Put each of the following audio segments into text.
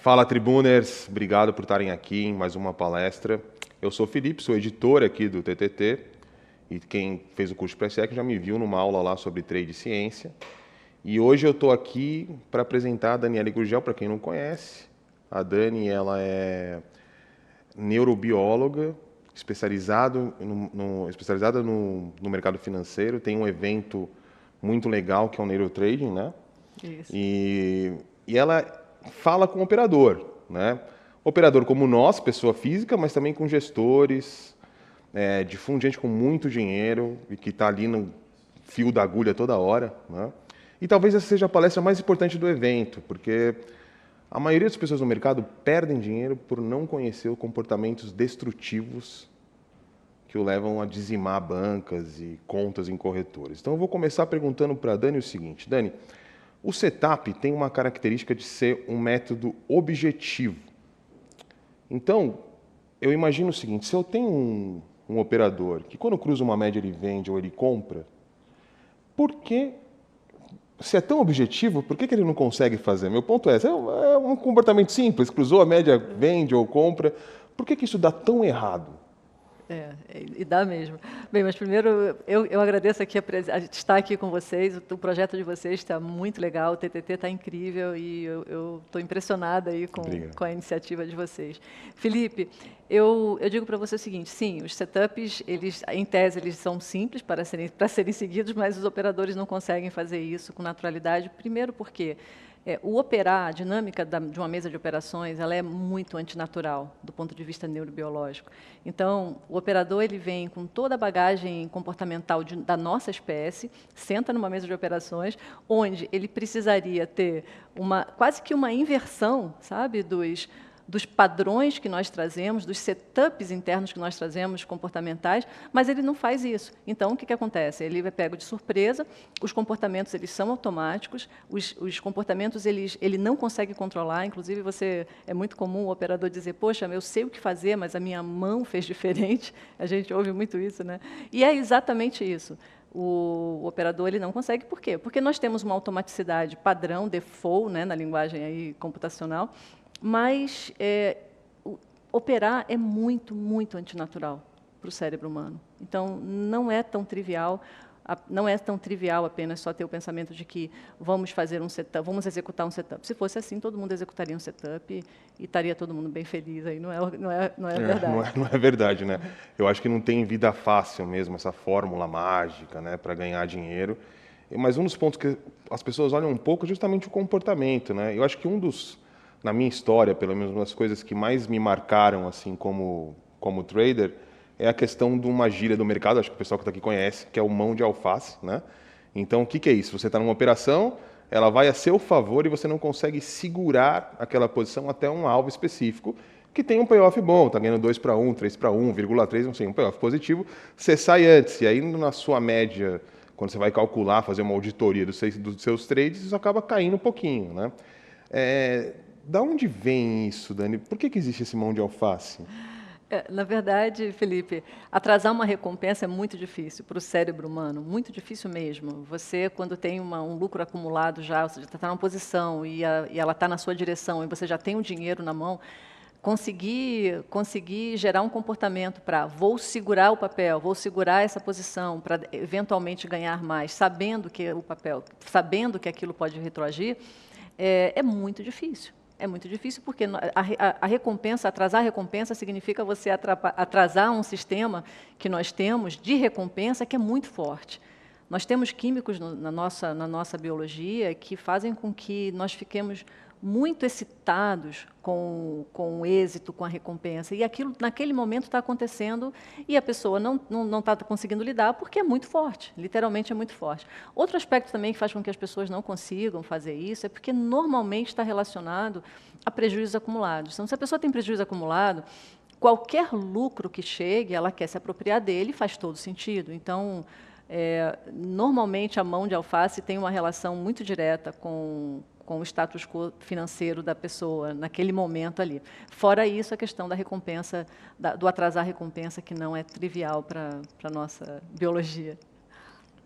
Fala, Tribuners! Obrigado por estarem aqui em mais uma palestra. Eu sou o Felipe, sou editor aqui do TTT, e quem fez o curso Pré-Sec já me viu numa aula lá sobre trade e ciência. E hoje eu estou aqui para apresentar a Daniele Gurgel, para quem não conhece. A Dani, ela é neurobióloga, especializada no mercado financeiro, tem um evento muito legal que é o Neurotrading, né? Isso. E ela fala com o operador, né? Operador como nós, pessoa física, mas também com gestores, de fundo, gente com muito dinheiro e que está ali no fio da agulha toda hora, né? E talvez essa seja a palestra mais importante do evento, porque a maioria das pessoas no mercado perdem dinheiro por não conhecer os comportamentos destrutivos que o levam a dizimar bancas e contas em corretores. Então eu vou começar perguntando para a Dani o seguinte: Dani, o setup tem uma característica de ser um método objetivo. Então, eu imagino o seguinte: se eu tenho um operador que quando cruza uma média ele vende ou ele compra, por que, se é tão objetivo, por que ele não consegue fazer? Meu ponto é um comportamento simples, cruzou a média, vende ou compra, por que isso dá tão errado? E dá mesmo. Bem, mas primeiro eu agradeço aqui a estar aqui com vocês. O projeto de vocês está muito legal, o TTT está incrível e eu estou impressionada aí com a iniciativa de vocês. Felipe, eu digo para você o seguinte: sim, os setups, eles, em tese, eles são simples para serem seguidos, mas os operadores não conseguem fazer isso com naturalidade. Primeiro porque o operar, a dinâmica de uma mesa de operações, ela é muito antinatural do ponto de vista neurobiológico. Então, o operador ele vem com toda a bagagem comportamental da nossa espécie, senta numa mesa de operações, onde ele precisaria ter quase que uma inversão, sabe, dos padrões que nós trazemos, dos setups internos que nós trazemos, comportamentais, mas ele não faz isso. Então, o que acontece? Ele é pego de surpresa, os comportamentos eles são automáticos, os comportamentos ele não consegue controlar, inclusive é muito comum o operador dizer: poxa, eu sei o que fazer, mas a minha mão fez diferente. A gente ouve muito isso, né? E é exatamente isso. O operador ele não consegue, por quê? Porque nós temos uma automaticidade padrão, default, né, na linguagem aí computacional, mas operar é muito, muito antinatural para o cérebro humano. Então, não é tão trivial apenas só ter o pensamento de que vamos fazer um setup, vamos executar um setup. Se fosse assim, todo mundo executaria um setup e estaria todo mundo bem feliz. Aí não é verdade. Não é verdade, né? Eu acho que não tem vida fácil mesmo, essa fórmula mágica, né, para ganhar dinheiro. Mas um dos pontos que as pessoas olham um pouco é justamente o comportamento, né? Eu acho que na minha história, pelo menos, uma das coisas que mais me marcaram assim como trader é a questão de uma gíria do mercado, acho que o pessoal que está aqui conhece, que é o mão de alface, né? Então, o que é isso? Você está numa operação, ela vai a seu favor e você não consegue segurar aquela posição até um alvo específico, que tem um payoff bom, está ganhando 2 para 1, 3 para 1, 1,3, não sei, um payoff positivo, você sai antes, e aí na sua média, quando você vai calcular, fazer uma auditoria dos seus trades, isso acaba caindo um pouquinho, né? Da onde vem isso, Dani? Por que existe esse mão de alface? Na verdade, Felipe, atrasar uma recompensa é muito difícil para o cérebro humano, muito difícil mesmo. Você, quando tem um lucro acumulado já, você já está numa posição e ela está na sua direção e você já tem o dinheiro na mão, conseguir gerar um comportamento para vou segurar o papel, vou segurar essa posição para eventualmente ganhar mais, sabendo que aquilo pode retroagir, é muito difícil. É muito difícil porque a recompensa, atrasar a recompensa significa você atrasar um sistema que nós temos de recompensa que é muito forte. Nós temos químicos na nossa biologia que fazem com que nós fiquemos muito excitados com o êxito, com a recompensa. E aquilo, naquele momento, está acontecendo e a pessoa não está conseguindo lidar porque é muito forte, literalmente é muito forte. Outro aspecto também que faz com que as pessoas não consigam fazer isso é porque normalmente está relacionado a prejuízos acumulados. Então, se a pessoa tem prejuízo acumulado, qualquer lucro que chegue, ela quer se apropriar dele e faz todo sentido. Então, normalmente a mão de alface tem uma relação muito direta com o status quo financeiro da pessoa naquele momento ali. Fora isso, a questão da recompensa, do atrasar a recompensa, que não é trivial para a nossa biologia.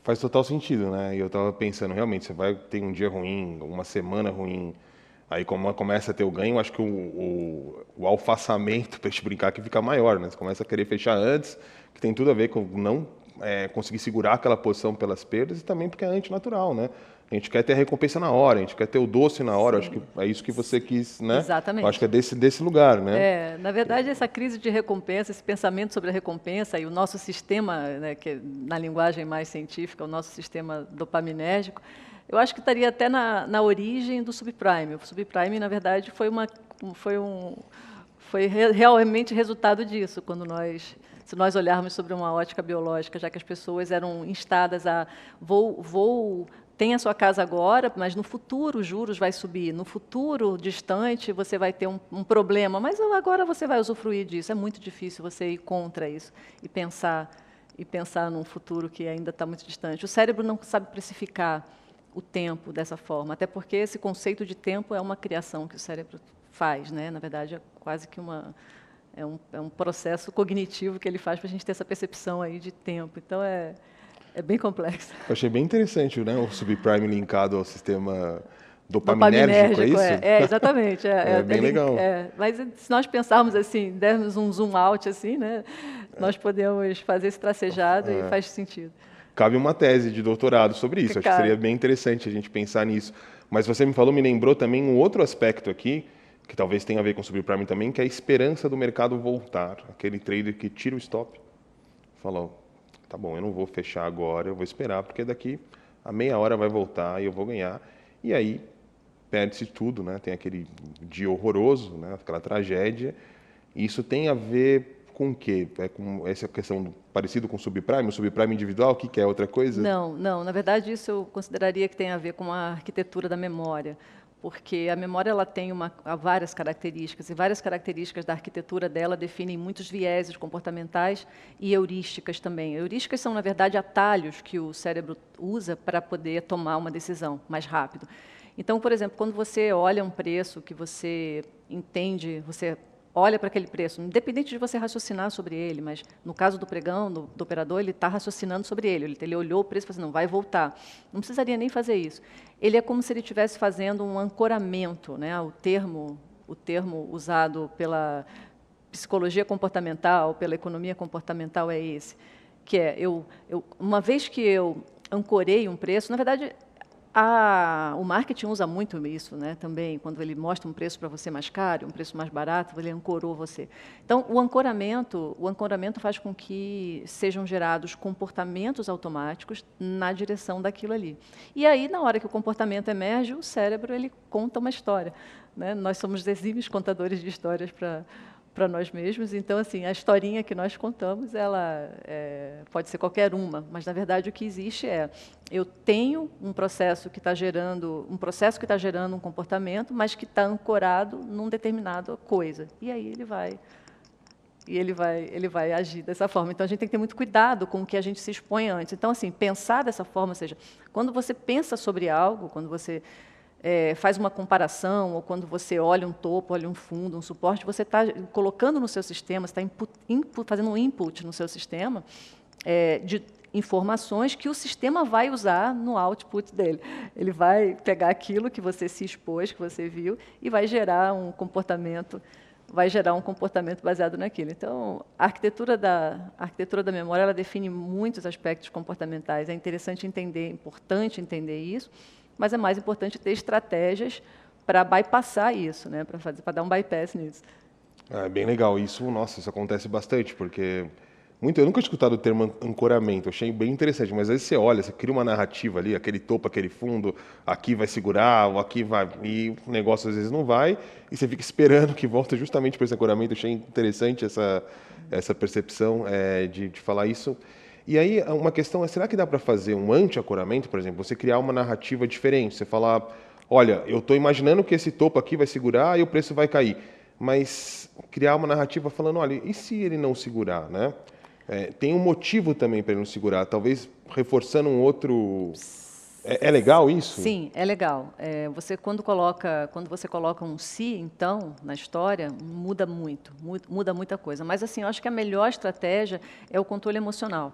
Faz total sentido, né? E eu estava pensando, realmente, você vai ter um dia ruim, uma semana ruim, Aí, como começa a ter o ganho, acho que o alfaçamento, para a gente brincar, que fica maior, né? Você começa a querer fechar antes, que tem tudo a ver com não conseguir segurar aquela posição pelas perdas e também porque é antinatural, né? A gente quer ter a recompensa na hora, a gente quer ter o doce na hora, acho que Sim, é isso que você quis, né? Eu acho que exatamente. é desse lugar, né? Na verdade, essa crise de recompensa, esse pensamento sobre a recompensa e o nosso sistema, né, que na linguagem mais científica, o nosso sistema dopaminérgico, eu acho que estaria até na origem do subprime. O subprime, na verdade, foi realmente resultado disso, se nós olharmos sobre uma ótica biológica, já que as pessoas eram instadas a tem a sua casa agora, mas no futuro os juros vai subir, no futuro distante você vai ter um problema, mas agora você vai usufruir disso. É muito difícil você ir contra isso e pensar num futuro que ainda está muito distante. O cérebro não sabe precificar o tempo dessa forma, até porque esse conceito de tempo é uma criação que o cérebro faz, né? Na verdade, é quase que é um processo cognitivo que ele faz para a gente ter essa percepção aí de tempo. Então, é bem complexo. Eu achei bem interessante, né? O subprime linkado ao sistema dopaminérgico, é Dopaminérgico, isso? exatamente. É bem legal. Mas se nós pensarmos assim, dermos um zoom out assim, né, nós podemos fazer esse tracejado e faz sentido. Cabe uma tese de doutorado sobre isso. Acho que seria bem interessante a gente pensar nisso. Mas você me falou, me lembrou também um outro aspecto aqui, que talvez tenha a ver com o subprime também, que é a esperança do mercado voltar. Aquele trader que tira o stop, falou, tá bom, eu não vou fechar agora, eu vou esperar, porque daqui a meia hora vai voltar e eu vou ganhar. E aí perde-se tudo, né? Tem aquele dia horroroso, né? Aquela tragédia. E isso tem a ver com o quê? É com essa questão parecido com o subprime individual, o que é outra coisa? Não, não. Na verdade, isso eu consideraria que tem a ver com a arquitetura da memória, porque a memória ela tem várias características, e várias características da arquitetura dela definem muitos vieses comportamentais e heurísticas também. Heurísticas são, na verdade, atalhos que o cérebro usa para poder tomar uma decisão mais rápido. Então, por exemplo, quando você olha um preço que você entende, você olha para aquele preço, independente de você raciocinar sobre ele, mas no caso do pregão, do operador, ele está raciocinando sobre ele. Ele olhou o preço e falou assim, não, vai voltar. Não precisaria nem fazer isso. Ele é como se ele estivesse fazendo um ancoramento, né? O termo usado pela psicologia comportamental, pela economia comportamental é esse, que é, uma vez que eu ancorei um preço, na verdade, o marketing usa muito isso, né, também, quando ele mostra um preço para você mais caro, um preço mais barato, ele ancorou você. Então, o ancoramento faz com que sejam gerados comportamentos automáticos na direção daquilo ali. E aí, na hora que o comportamento emerge, o cérebro ele conta uma história, né? Nós somos exímios contadores de histórias para nós mesmos. Então, assim, a historinha que nós contamos, ela pode ser qualquer uma, mas na verdade o que existe eu tenho um processo que está gerando um comportamento, mas que está ancorado num determinada coisa. E aí ele vai agir dessa forma. Então a gente tem que ter muito cuidado com o que a gente se expõe antes. Então, assim, pensar dessa forma, ou seja, quando você pensa sobre algo, quando você faz uma comparação, ou quando você olha um topo, olha um fundo, um suporte, você está colocando no seu sistema, você está fazendo um input no seu sistema de informações que o sistema vai usar no output dele. Ele vai pegar aquilo que você se expôs, que você viu, e vai gerar um comportamento baseado naquilo. Então, a arquitetura da memória ela define muitos aspectos comportamentais. É interessante entender, é importante entender isso, mas é mais importante ter estratégias para bypassar isso, né? Para dar um bypass nisso. É bem legal. Isso acontece bastante, porque eu nunca tinha escutado o termo ancoramento, achei bem interessante, mas aí você olha, você cria uma narrativa ali, aquele topo, aquele fundo, aqui vai segurar, ou aqui vai, e o negócio às vezes não vai, e você fica esperando que volte justamente para esse ancoramento. Achei interessante essa percepção de falar isso. E aí, uma questão é, será que dá para fazer um anti-ancoramento, por exemplo, você criar uma narrativa diferente, você falar, olha, eu estou imaginando que esse topo aqui vai segurar e o preço vai cair, mas criar uma narrativa falando, olha, e se ele não segurar, né? Tem um motivo também para ele não segurar, talvez reforçando um outro... É legal isso? Sim, é legal. Quando você coloca um se, então, na história, muda muita coisa. Mas, assim, eu acho que a melhor estratégia é o controle emocional.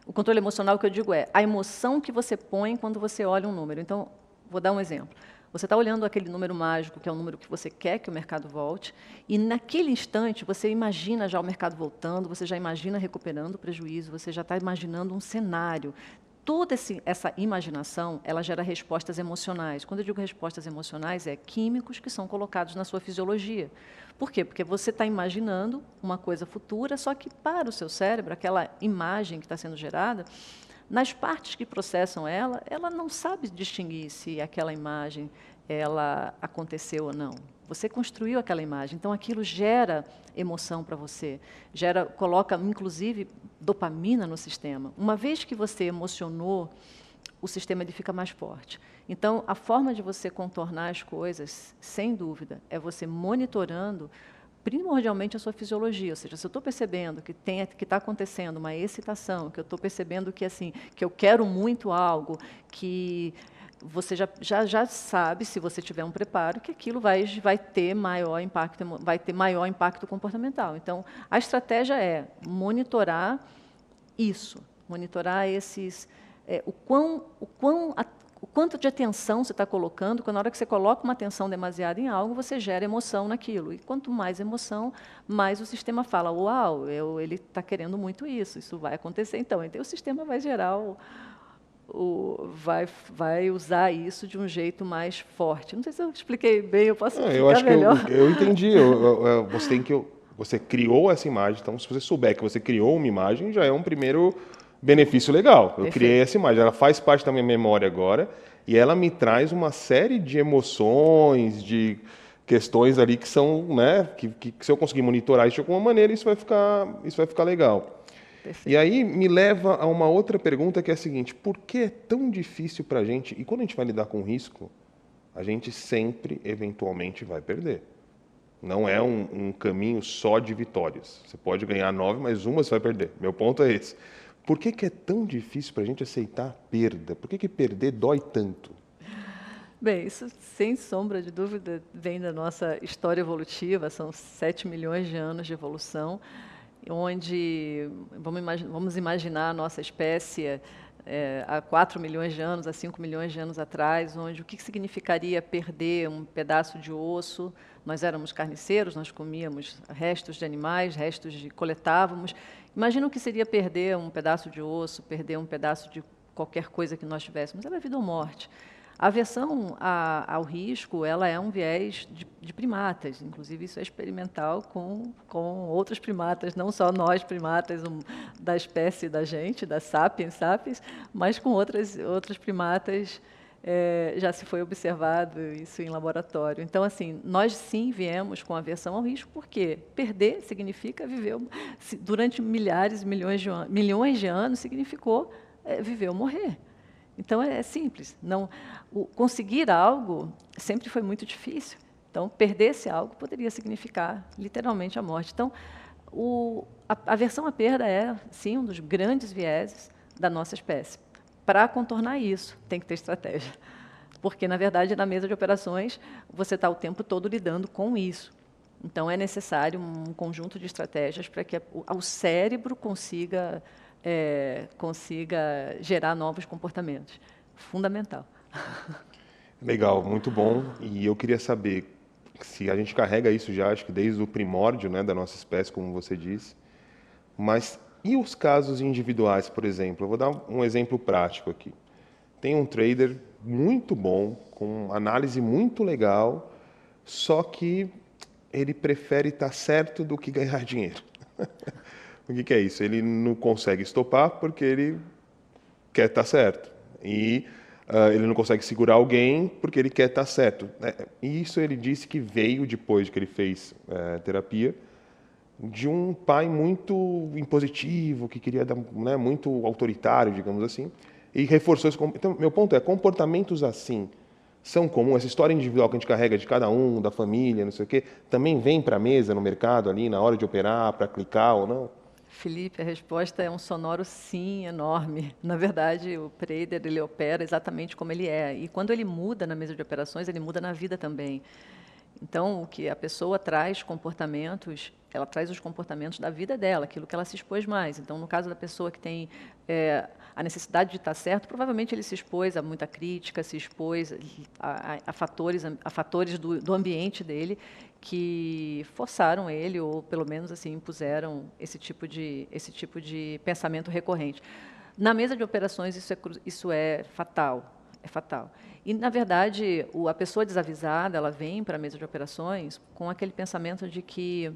O controle emocional que eu digo é a emoção que você põe quando você olha um número. Então, vou dar um exemplo. Você está olhando aquele número mágico, que é o número que você quer que o mercado volte, e naquele instante você imagina já o mercado voltando, você já imagina recuperando o prejuízo, você já está imaginando um cenário. Toda essa imaginação, ela gera respostas emocionais. Quando eu digo respostas emocionais, é químicos que são colocados na sua fisiologia. Por quê? Porque você está imaginando uma coisa futura, só que para o seu cérebro, aquela imagem que está sendo gerada, nas partes que processam ela, ela não sabe distinguir se aquela imagem ela aconteceu ou não. Você construiu aquela imagem, então aquilo gera emoção para você, coloca inclusive dopamina no sistema. Uma vez que você emocionou, o sistema ele fica mais forte. Então, a forma de você contornar as coisas, sem dúvida, é você monitorando primordialmente a sua fisiologia, ou seja, se eu estou percebendo que está acontecendo uma excitação, que eu estou percebendo que assim, que eu quero muito algo, que você já sabe, se você tiver um preparo, que aquilo vai ter maior impacto comportamental. Então, a estratégia é monitorar isso, monitorar o quanto de atenção você está colocando, porque na hora que você coloca uma atenção demasiada em algo, você gera emoção naquilo. E quanto mais emoção, mais o sistema fala, uau, ele está querendo muito isso vai acontecer. Então o sistema vai gerar, vai usar isso de um jeito mais forte. Não sei se eu expliquei bem, eu posso explicar eu acho melhor. que eu entendi. Você criou essa imagem, então se você souber que você criou uma imagem, já é um primeiro benefício legal. Eu criei essa imagem, ela faz parte da minha memória agora e ela me traz uma série de emoções, de questões ali que são, né, que se eu conseguir monitorar isso de alguma maneira, isso vai ficar legal. Perfeito. E aí me leva a uma outra pergunta que é a seguinte: por que é tão difícil para a gente, e quando a gente vai lidar com risco, a gente sempre, eventualmente, vai perder. Não é um caminho só de vitórias. Você pode ganhar 9, mas uma você vai perder. Meu ponto é esse. Por que é tão difícil para a gente aceitar a perda? Por que perder dói tanto? Bem, isso, sem sombra de dúvida, vem da nossa história evolutiva, são 7 milhões de anos de evolução, onde, vamos imaginar a nossa espécie há 4 milhões de anos, há 5 milhões de anos atrás, onde o que significaria perder um pedaço de osso? Nós éramos carniceiros, nós comíamos restos de animais, coletávamos. Imagina o que seria perder um pedaço de osso, perder um pedaço de qualquer coisa que nós tivéssemos, era vida ou morte. A aversão ao risco, ela é um viés de primatas, inclusive isso é experimental com outros primatas, não só nós primatas da espécie da gente, da sapiens sapiens, mas com outros primatas, já se foi observado isso em laboratório. Então, assim, nós sim viemos com aversão ao risco, porque perder significa viver, durante milhões de anos significou viver ou morrer. Então, é simples. Conseguir algo sempre foi muito difícil. Então, perder-se algo poderia significar, literalmente, a morte. Então, a aversão à perda é, sim, um dos grandes vieses da nossa espécie. Para contornar isso, tem que ter estratégia. Porque, na verdade, na mesa de operações, você está o tempo todo lidando com isso. Então, é necessário um conjunto de estratégias para que o cérebro consiga gerar novos comportamentos. Fundamental. Legal, muito bom. E eu queria saber se a gente carrega isso já, acho que desde o primórdio, né, da nossa espécie, como você disse, mas e os casos individuais, por exemplo? Eu vou dar um exemplo prático aqui. Tem um trader muito bom, com análise muito legal, só que ele prefere estar certo do que ganhar dinheiro. O que é isso? Ele não consegue estopar porque ele quer estar certo. E ele não consegue segurar alguém porque ele quer estar certo. E isso ele disse que veio depois que ele fez terapia, de um pai muito impositivo, que queria dar, né, muito autoritário, digamos assim, e reforçou esse. Então, meu ponto é, comportamentos assim são comuns. Essa história individual que a gente carrega de cada um, da família, não sei o quê, também vem para a mesa no mercado ali, na hora de operar, para clicar ou não? Felipe, a resposta é um sonoro sim enorme. Na verdade, o trader, ele opera exatamente como ele é. E quando ele muda na mesa de operações, ele muda na vida também. Então, o que a pessoa traz comportamentos, ela traz os comportamentos da vida dela, aquilo que ela se expôs mais. Então, no caso da pessoa que tem a necessidade de estar certo, provavelmente ele se expôs a muita crítica, se expôs a fatores do ambiente dele que forçaram ele, ou pelo menos assim impuseram esse tipo de pensamento recorrente. Na mesa de operações isso é fatal. É fatal. E, na verdade, a pessoa desavisada, ela vem para a mesa de operações com aquele pensamento de que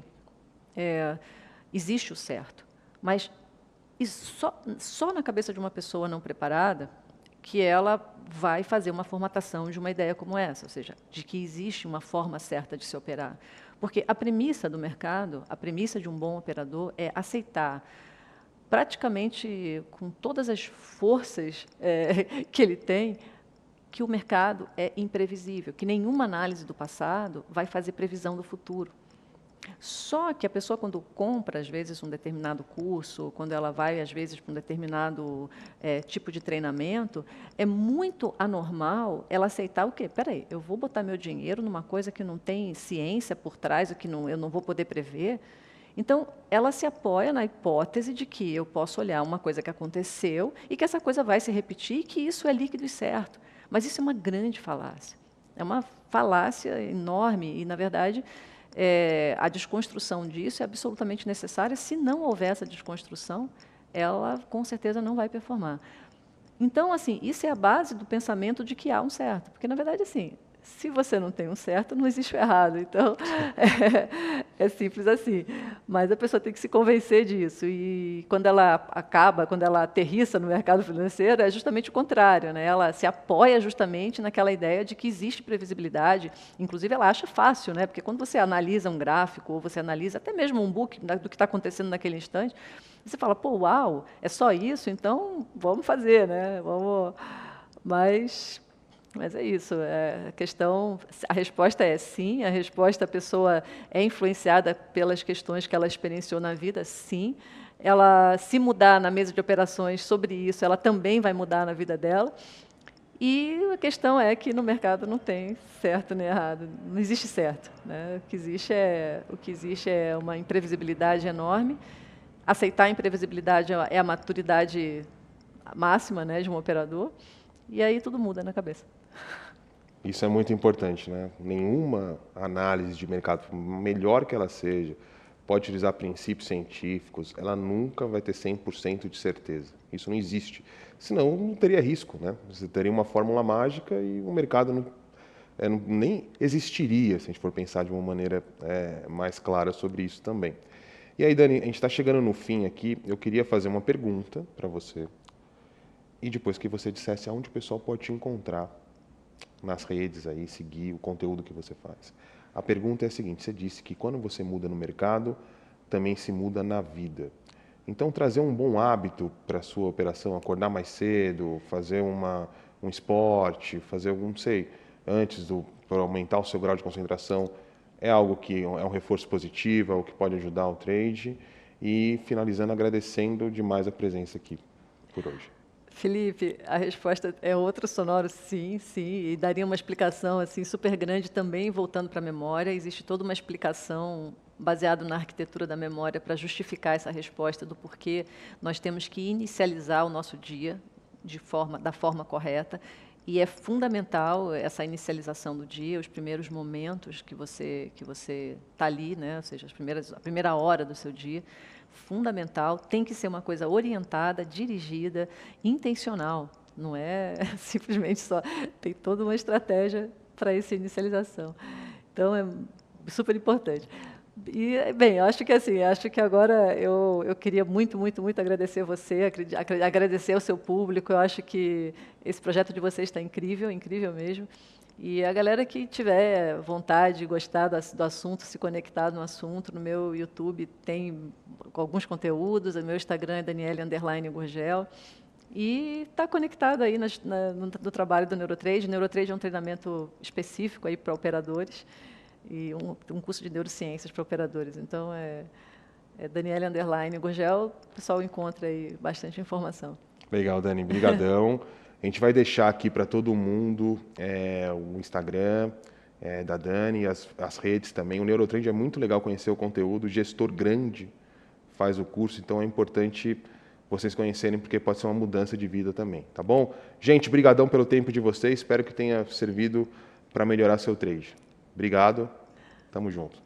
existe o certo. Mas só na cabeça de uma pessoa não preparada que ela vai fazer uma formatação de uma ideia como essa, ou seja, de que existe uma forma certa de se operar. Porque a premissa do mercado, a premissa de um bom operador é aceitar praticamente com todas as forças que ele tem, que o mercado é imprevisível, que nenhuma análise do passado vai fazer previsão do futuro. Só que a pessoa, quando compra, às vezes, um determinado curso, quando ela vai, às vezes, para um determinado tipo de treinamento, é muito anormal ela aceitar o quê? Espera aí, eu vou botar meu dinheiro numa coisa que não tem ciência por trás, o que eu não vou poder prever. Então, ela se apoia na hipótese de que eu posso olhar uma coisa que aconteceu e que essa coisa vai se repetir e que isso é líquido e certo. Mas isso é uma grande falácia. É uma falácia enorme e, na verdade, a desconstrução disso é absolutamente necessária. Se não houver essa desconstrução, ela, com certeza, não vai performar. Então, assim, isso é a base do pensamento de que há um certo. Porque, na verdade, assim, se você não tem um certo, não existe o errado. Então, é simples assim. Mas a pessoa tem que se convencer disso. E quando ela aterrissa no mercado financeiro, é justamente o contrário, né? Ela se apoia justamente naquela ideia de que existe previsibilidade. Inclusive, ela acha fácil, né? Porque quando você analisa um gráfico, ou você analisa até mesmo um book do que está acontecendo naquele instante, você fala, pô, uau, é só isso? Então, vamos fazer, né? Mas é isso, a resposta é sim, a pessoa é influenciada pelas questões que ela experienciou na vida, sim. Ela, se mudar na mesa de operações sobre isso, ela também vai mudar na vida dela. E a questão é que no mercado não tem certo nem errado, não existe certo, né? O que existe é uma imprevisibilidade enorme. Aceitar a imprevisibilidade é a maturidade máxima, né, de um operador. E aí tudo muda na cabeça. Isso é muito importante, né? Nenhuma análise de mercado, por melhor que ela seja, pode utilizar princípios científicos, ela nunca vai ter 100% de certeza. Isso não existe. Senão, não teria risco, né? Você teria uma fórmula mágica e o mercado nem existiria, se a gente for pensar de uma maneira mais clara sobre isso também. E aí, Dani, a gente está chegando no fim aqui, eu queria fazer uma pergunta para você. E depois que você dissesse aonde o pessoal pode te encontrar nas redes aí, seguir o conteúdo que você faz. A pergunta é a seguinte, você disse que quando você muda no mercado, também se muda na vida. Então, trazer um bom hábito para a sua operação, acordar mais cedo, fazer um esporte, fazer algum, não sei, para aumentar o seu grau de concentração, é algo que é um reforço positivo, é algo que pode ajudar o trade. E, finalizando, agradecendo demais a presença aqui por hoje. Felipe, a resposta é outro sonoro, sim, sim, e daria uma explicação assim super grande também, voltando para a memória. Existe toda uma explicação baseada na arquitetura da memória para justificar essa resposta do porquê nós temos que inicializar o nosso dia da forma correta. E é fundamental essa inicialização do dia, os primeiros momentos que você está ali, né? Ou seja, a primeira hora do seu dia. Fundamental, tem que ser uma coisa orientada, dirigida, intencional. Não é simplesmente só. Tem toda uma estratégia para essa inicialização. Então, é super importante. E, bem, acho que agora eu queria muito, muito, muito agradecer você, agradecer ao seu público. Eu acho que esse projeto de vocês está incrível, incrível mesmo. E a galera que tiver vontade, gostar do assunto, se conectar no assunto, no meu YouTube tem alguns conteúdos, o meu Instagram é Daniele_Gurgel. E está conectado aí no trabalho do Neurotrade. O Neurotrade é um treinamento específico aí para operadores e um curso de neurociências para operadores. Então, é Daniele_Gurgel, o pessoal encontra aí bastante informação. Legal, Dani, brigadão. A gente vai deixar aqui para todo mundo o Instagram da Dani, as redes também. O Neurotrade é muito legal conhecer o conteúdo. O gestor grande faz o curso, então é importante vocês conhecerem, porque pode ser uma mudança de vida também, tá bom? Gente, brigadão pelo tempo de vocês, espero que tenha servido para melhorar seu trade. Obrigado, tamo junto.